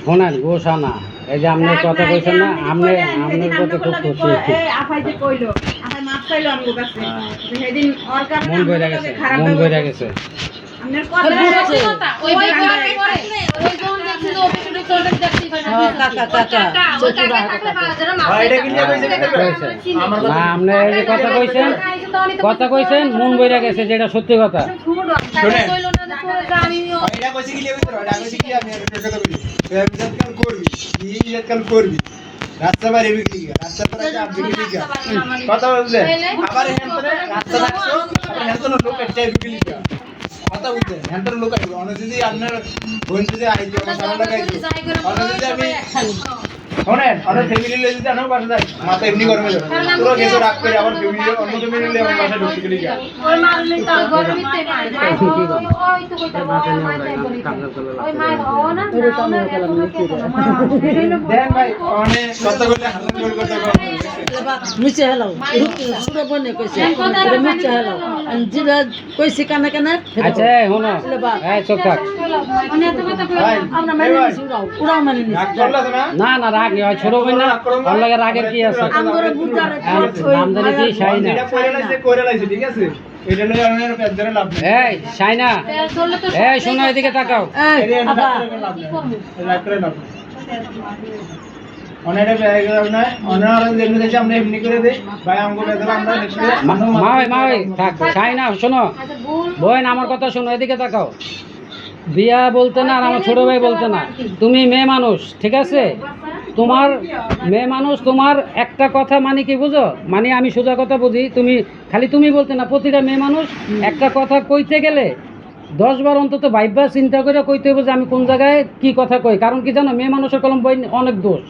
শোনেন গোসানা, এই যে আপনার কথা কইছেন না, আপনার কথা খুব খুশি, মন বইরা গেছে, মন বইরা গেছে। কথা কইছেন মন বইরা গেছে, যেটা সত্যি কথা। রাস্তা বাইরে বিক্রি রাস্তা কথা বলছেন, আবার রাস্তা রাখছো লোক একটা বিক্রি কথা বলতে হ্যান্টার লোক আসবে অনেক যদি আপনার বোন যদি আইতে আমার সামনে লাগাইতো অনেক যদি আমি শোনেন অনেক ফ্যামিলি লয়ে যদি আমার বাসা যাই মাথা এমনি গরমে যায় পুরো গেছো রাগ করে আবার ফ্যামিলি অন্য ফ্যামিলি লয়ে আমার বাসা ঢুকতে গেলি গা ওই মারলে তো গরমিতে মার ওই তো কইতা ওই মার ও না দেন ভাই অনেক কথা বলে হারান করে কথা বলে মিছে হেলো সুরা বনে কইছে এটা মিছে হেলো জিরা কইছে কানা কানা। আচ্ছা হনো এই চুপ থাক, মানে এত কথা আমরা মানে নিছি উড়াও মানে নিছি। রাগ করলাছ না না না রাগ নেই, ছোট বোন না, ওর লাগে রাগের কি আছে? আমগরে বুঝারে নাম জানি কি শাইনা। এটা করে লাইছে ঠিক আছে, এটা লয়ে আমার পেট ধরে লাভ নেই। এই শাইনা, এই শোনো এদিকে তাকাও। এই আবা রাগ করে লাভ নেই। অনেরে বেয় গেল না অনার যেমনি দেশে আমরা এমনি করে দেই ভাই আমগো বেদরা আমরা নেক্সট মা ওই থাক, শাইনা শোনো বোন, আমার কথা শোনো, এদিকে তাকাও। বিয়া বলতে না আর আমার ছোট ভাই বলতে না, তুমি মেয়ে মানুষ ঠিক আছে, তোমার মেয়ে মানুষ, তোমার একটা কথা মানে কি বুঝো, মানে আমি সোজা কথা বুঝি, তুমি খালি তুমি বলতে না, প্রতিটা মেয়ে মানুষ একটা কথা কইতে গেলে 10 বার অন্তত ভাইবা চিন্তা করে কইতে হবে যে আমি কোন জায়গায় কি কথা কই। কারণ কি জানো, মেয়ে মানুষের কলম বই অনেক দোষ,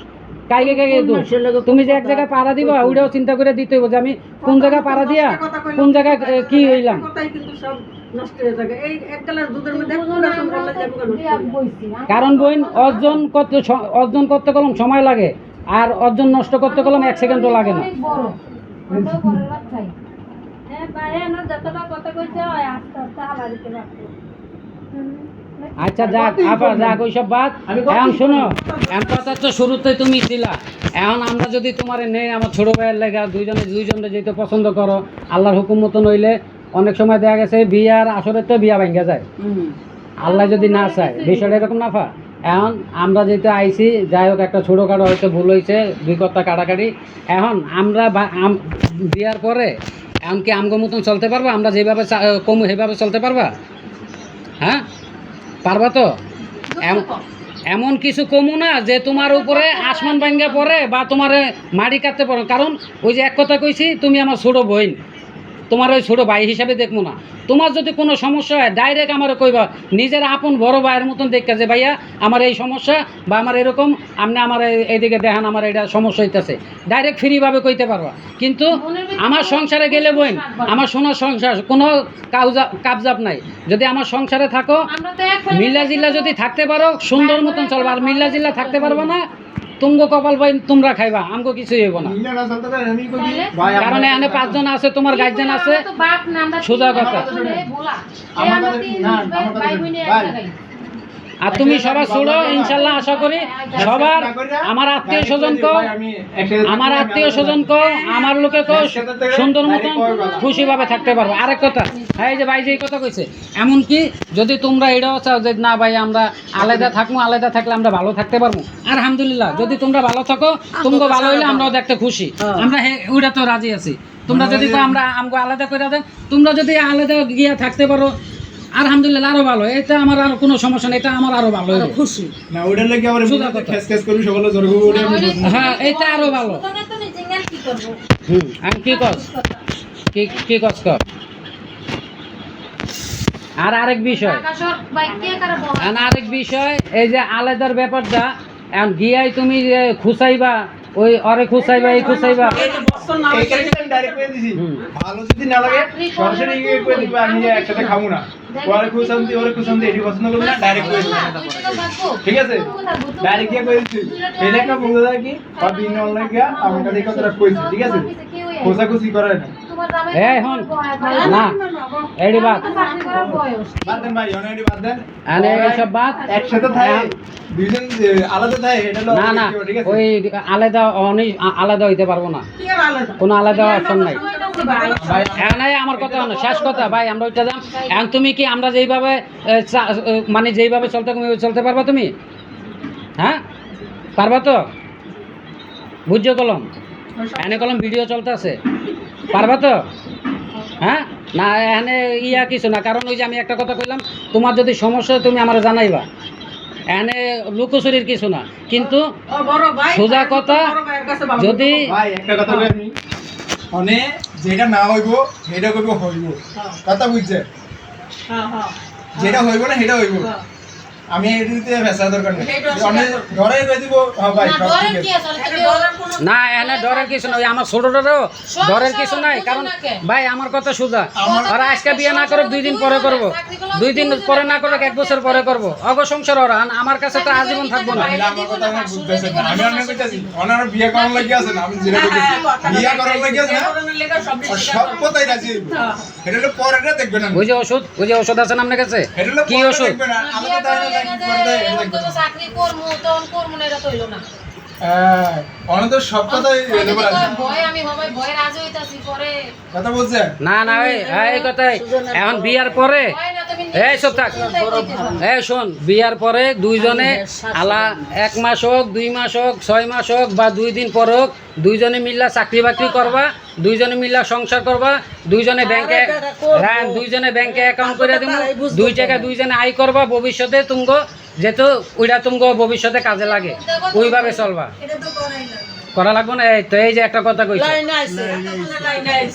কাইগে কাইগে দোষ। তুমি যে এক জায়গায় পাড়া দিবা ওইটাও চিন্তা করে দিতে হবে যে আমি কোন জায়গায় পাড়া দিয়া কোন জায়গায় কি হইলাম। কারণ বইন অর্জন করতে কলম সময় লাগে, আর অর্জন নষ্ট করতে কলম 1 সেকেন্ডও লাগে না। আচ্ছা যাক আপা যাক ওইসব বাদ, এখন শোনো, এখন কথা তো শুরুতে তুমি ছিলা, এখন আমরা যদি তোমার নেই আমার ছোট ভাইয়ের লেগে দুইজনে যেতে পছন্দ করো, আল্লাহর হুকুম মতো নইলে অনেক সময় দেখা গেছে বিয়ার আসরে তো বিয়া ভাঙ্গা যায়, আল্লাহ যদি না চায়, বিষয়টা এরকম না ফা। এখন আমরা যেহেতু আইছি, যাই হোক একটা ছোটোখাটো হয়তো ভুল হয়েছে, 2 কথা কাটাকাটি, এখন আমরা বিয়ার পরে এখন কি আমগো মতন চলতে পারবা? আমরা যেভাবে কমু সেভাবে চলতে পারবা? হ্যাঁ পারবা তো? এমন কিছু কমু না যে তোমার উপরে আসমান ভাঙ্গা পড়ে বা তোমার মাটি কাটতে পারো। কারণ ওই যে এক কথা কইছি, তুমি আমার ছোটো বোন, তোমার ওই ছোটো ভাই হিসাবে দেখবো না। তোমার যদি কোনো সমস্যা হয় ডাইরেক্ট আমার কইবা, নিজের আপন বড় ভাইয়ের মতন দেখতে যে ভাইয়া আমার এই সমস্যা বা আমার এরকম, আপনি আমার এইদিকে দেখান আমার এটা সমস্যা হইতেছে, ডাইরেক্ট ফ্রিভাবে কইতে পারবা। কিন্তু আমার সংসারে গেলে বোন, আমার সোনার সংসার, কোনো কাবজাব নাই। যদি আমার সংসারে থাকো, মিল্লা জিল্লা যদি থাকতে পারো সুন্দর মতন চলবা, আর মিল্লা জিল্লা থাকতে পারবো না, তুমগো কপাল ভাই তোমরা খাইবা, আমগো কিছুই হইব না। কারণ এখানে 5 জন আছে, তোমার গার্জেন আছে, সোজা কথা। আর তুমি সবার ছোড়ো, ইনশাল্লাহ আশা করি সবার আমার আত্মীয় স্বজন কো আমার লোকে কো সুন্দর মতন খুশিভাবে থাকতে পারবো। আরেক কথা, এই যে ভাই যে কথা কইছে, এমনকি যদি তোমরা এটাও চাও যে না ভাই আমরা আলাদা থাকবো, আলাদা থাকলে আমরা ভালো থাকতে পারবো, আলহামদুলিল্লাহ। যদি তোমরা ভালো থাকো, তোমরা ভালো হইলে আমরাও দেখতে খুশি, আমরা ওইটা তো রাজি আছি। তোমরা যদি আমরা আমগো আলাদা করে দেন, তোমরা যদি আলাদা গিয়া থাকতে পারো, আলহামদুলিল্লাহ আরো ভালো, এটা আমার আর কোনো সমস্যা নেই, এটা আমার আরো ভালো খুশি না। ওইটার লাগি আবার খেস খেস করি সকলে জড়ো ওটা আমি হ্যাঁ এটা আরো ভালো। আমি কি কস কি কস কর। আর আরেক বিষয় এই যে আলাদার ব্যাপারটা, এখন গিয়াই তুমি যে খুঁচাইবা, ওই অরে খুঁচাইবা এই খুঁচাইবা, ভালো যদি না লাগে সরাসরি কই দিবা, আমি একসাথে খাবো না, ওরে খুশান্তি এটি পছন্দ করব না, ডাইরেক্ট কই দিবা, ঠিক আছে? ডাইরেক্ট গিয়ে কই দিছি, এটা একটা বন্ধু কি বা বিন অনলাইন গিয়া আমার কাছে কথাটা কইছি, ঠিক আছে? খোঁজাখুঁজি করায় না। তোমার জামাই এই হন না এইডি বাদ চাকরি করার বয়স বাদ দেন ভাই অনেক বাদ দেন আনে এইসব বাদ একসাথে থাকে দুইজন আলাদা থাকে এটা হলো না না ঠিক আছে ওই আলাদা আলাদা হইতে পারবো না কোনো আলাদা অপশন নাই এখন এই আমার কথা হলো শেষ কথা ভাই আমরা ওইটা যাম এখন তুমি কি আমরা যেইভাবে মানে যেইভাবে চলতে পারবা তুমি হ্যাঁ পারবা তো বুঝছো কলম এনে কলম ভিডিও চলতেছে পারবা তো হ্যাঁ না এখানে ইয়া কিছু না কারণ ওই যে আমি একটা কথা কইলাম তোমার যদি সমস্যা হয় তুমি আমার জানাইবা এখানে লুকোচুরির কিছু না কিন্তু সোজা কথা যদি ভাই একটা কথা কই আমি মানে যেটা না হইব সেটা কইব হইব কথা বুঝছে যেটা হইব না সেটা হইব আমি এদিকে ফেসা দরকার নেই অনেক ধরে কই দিব হ্যাঁ ভাই সব ঠিক আছে না এনে ডরের কিছু নাই আমার ছোটটারও ডরের কিছু নাই কারণ ভাই আমার কথা সোজা ওরা আজকে বিয়ে না করুক 2 দিন পরে করব 2 দিন পরে না করুক 1 বছর পরে করব অগ সংসার ওরা আমার কাছে তো আজীবন থাকবো না তাহলে আমার কথা আমি বুঝতেছি না আমি অনেক কইতাছি ওনার বিয়ে করার লাগি আছে না আমি যেটা কইতাছি বিয়ে করার লাগি আছে না সব কথাই রাজি হইব এটা হলো পরেটা দেখবে না বুঝে ওষুধ আছে না আপনার কাছে এটা হলো কি পরেটা ওষুধ দেখবে না আমাকে তাই না কি করতে এটা দেখবে না চাকরি করবো তখন করবো না এটা তো হইলো না হ্যাঁ অনেক তো সব কথাই দেবো আছে ভয় আমি হবে ভয় রাজি হইতাছি পরে কথা বুঝছেন না না এই কথাই এখন বিয়ার পরে ভয় না তুমি এই সব থাক এই শোন বিয়ার পরে দুইজনে আলা 1 মাস হোক 2 মাস হোক 6 মাস হোক বা 2 দিন পর হোক দুইজনে মিল্লা চাকরি বাকরি করবা দুইজনে মিল্লা সংসার করবা দুইজনে ব্যাংকে হ্যাঁ দুইজনে ব্যাংকে অ্যাকাউন্ট করে দিব 2 টাকা দুইজনে আয় করবা ভবিষ্যতে তুমগো যেহেতু ওইটা তুমগো ভবিষ্যতে কাজে লাগে ওইভাবে চলবা করা লাগবে না এই তো এই যে একটা কথা কইছো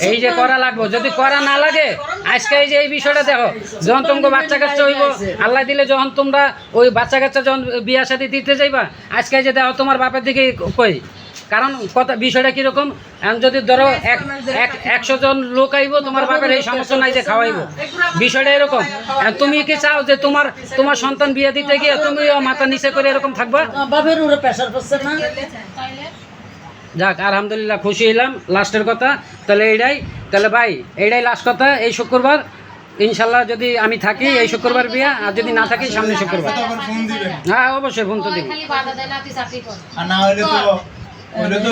এই যে করা লাগবে যদি করা না লাগে আজকে এই যে এই বিষয়টা দেখো যখন তোমাকে বাচ্চা কাচ্চা হইব আল্লাহ দিলে যখন তোমরা ওই বাচ্চা কাচ্চা যখন বিয়া শাদী দিতে যাইবা আজকে এই যে দেখো তোমার বাপের দিকে কই কারণ কথা বিষয়টা কিরকম এখন যদি ধরো 100 জন লোক আইব তোমার বাপের এই সমস্যা নাই যে খাওয়াইব বিষয়টা এরকম এখন তুমি কি চাও যে তোমার সন্তান বিয়ে দিতে গিয়ে তুমি মাথা নিচে করে এরকম থাকবা বাপের উপরে প্রেসার পড়ছে না যাক আলহামদুলিল্লাহ খুশি হইলাম লাস্টের কথা তাহলে ভাই এইটাই লাস্ট কথা এই শুক্রবার ইনশাল্লাহ যদি আমি থাকি এই শুক্রবার বিয়া আর যদি না থাকি সামনে শুক্রবার ফোন দিবেন হ্যাঁ অবশ্যই ফোন তো দিব খালি বাধা দেয় না তুই চাকরি কর আর না হলে তো